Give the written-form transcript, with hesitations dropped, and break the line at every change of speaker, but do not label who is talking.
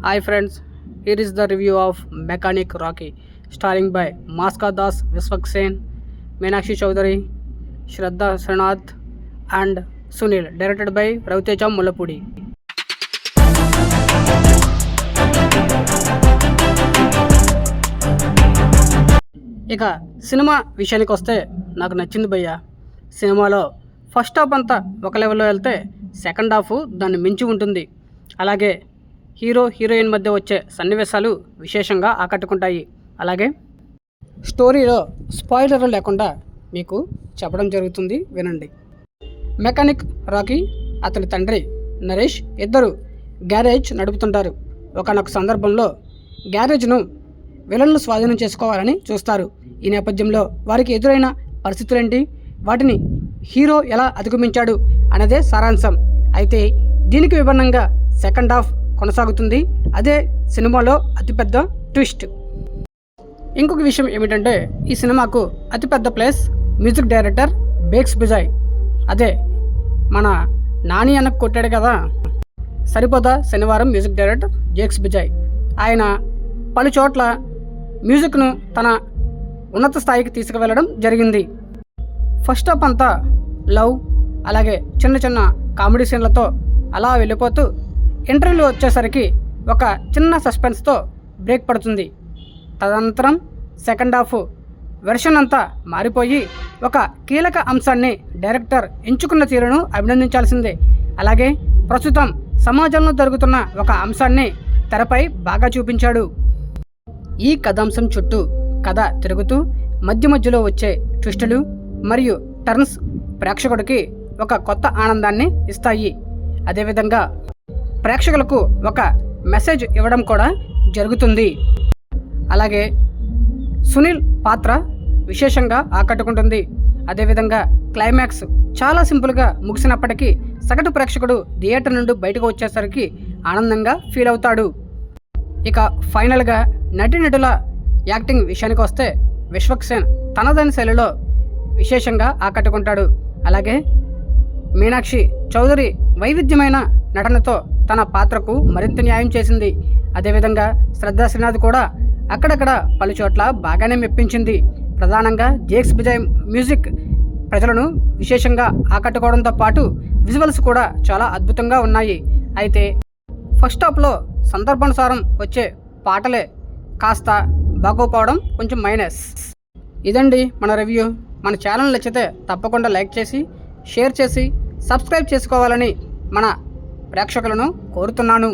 Hi friends, here is the review of Mechanic Rocky, starring by Maska Das Viswaksen, Meenakshi Chaudhary, Shraddha Sarnath and Sunil, directed by Raviteja Mullapudi. ఇక cinema విషయానికి వస్తే నాకు నచ్చింది భయ్య. సినిమాలో first half అంతా ఒక లెవెల్లో వెళ్తే సెకండ్ హాఫ్ దాన్ని మించి ఉంటుంది. అలాగే హీరో హీరోయిన్ మధ్య వచ్చే సన్నివేశాలు విశేషంగా ఆకట్టుకుంటాయి. అలాగే స్టోరీలో స్పాయిలర్లు లేకుండా మీకు చెప్పడం జరుగుతుంది, వినండి. మెకానిక్ రాకీ, అతని తండ్రి నరేష్ ఇద్దరు గ్యారేజ్ నడుపుతుంటారు. ఒకనొక సందర్భంలో గ్యారేజ్ను విలన్లు స్వాధీనం చేసుకోవాలని చూస్తారు. ఈ నేపథ్యంలో వారికి ఎదురైన పరిస్థితులేంటి, వాటిని హీరో ఎలా అధిగమించాడు అనేదే సారాంశం. అయితే దీనికి విభిన్నంగా సెకండ్ హాఫ్ కొనసాగుతుంది. అదే సినిమాలో అతిపెద్ద ట్విస్ట్. ఇంకొక విషయం ఏమిటంటే, ఈ సినిమాకు అతిపెద్ద place music director bakes Bejoy. అదే మన నాని అన్నకు కొట్టాడు కదా, సరిపోదా శనివారం మ్యూజిక్ డైరెక్టర్ జేక్స్ బిజాయ్. ఆయన పలు చోట్ల మ్యూజిక్ను తన ఉన్నత స్థాయికి తీసుకువెళ్ళడం జరిగింది. ఫస్ట్ హాఫ్ అంతా లవ్, అలాగే చిన్న చిన్న కామెడీ సీన్లతో అలా వెళ్ళిపోతూ ఇంటర్వ్యూలో వచ్చేసరికి ఒక చిన్న సస్పెన్స్తో బ్రేక్ పడుతుంది. తదనంతరం సెకండ్ హాఫ్ వెర్షన్ అంతా మారిపోయి ఒక కీలక అంశాన్ని డైరెక్టర్ ఎంచుకున్న తీరును అభినందించాల్సిందే. అలాగే ప్రస్తుతం సమాజంలో జరుగుతున్న ఒక అంశాన్ని తెరపై బాగా చూపించాడు. ఈ కథాంశం చుట్టూ కథ తిరుగుతూ మధ్య మధ్యలో వచ్చే ట్విస్టులు మరియు టర్న్స్ ప్రేక్షకుడికి ఒక కొత్త ఆనందాన్ని ఇస్తాయి. అదేవిధంగా ప్రేక్షకులకు ఒక మెసేజ్ ఇవ్వడం కూడా జరుగుతుంది. అలాగే సునీల్ పాత్ర విశేషంగా ఆకట్టుకుంటుంది. అదేవిధంగా క్లైమాక్స్ చాలా సింపుల్గా ముగిసినప్పటికీ సగటు ప్రేక్షకుడు థియేటర్ నుండి బయటకు వచ్చేసరికి ఆనందంగా ఫీల్ అవుతాడు. ఇక ఫైనల్గా నటీనటుల యాక్టింగ్ విషయానికి వస్తే విశ్వక్సేన్ తనదైన శైలిలో విశేషంగా ఆకట్టుకుంటాడు. అలాగే మీనాక్షి చౌదరి వైవిధ్యమైన నటనతో తన పాత్రకు మరింత న్యాయం చేసింది. అదేవిధంగా శ్రద్ధా శ్రీనాథ్ కూడా అక్కడక్కడ పలు చోట్ల బాగానే మెప్పించింది. ప్రధానంగా జేక్స్ బిజాయ్ మ్యూజిక్ ప్రజలను విశేషంగా ఆకట్టుకోవడంతో పాటు విజువల్స్ కూడా చాలా అద్భుతంగా ఉన్నాయి. అయితే ఫస్ట్ హాఫ్లో సందర్భానుసారం వచ్చే పాటలే కాస్త బాగోపోవడం కొంచెం మైనస్. ఇదండి మన రివ్యూ. మన ఛానల్ నచ్చితే తప్పకుండా లైక్ చేసి, షేర్ చేసి, సబ్స్క్రైబ్ చేసుకోవాలని మన ప్రేక్షకులను కోరుతున్నాను.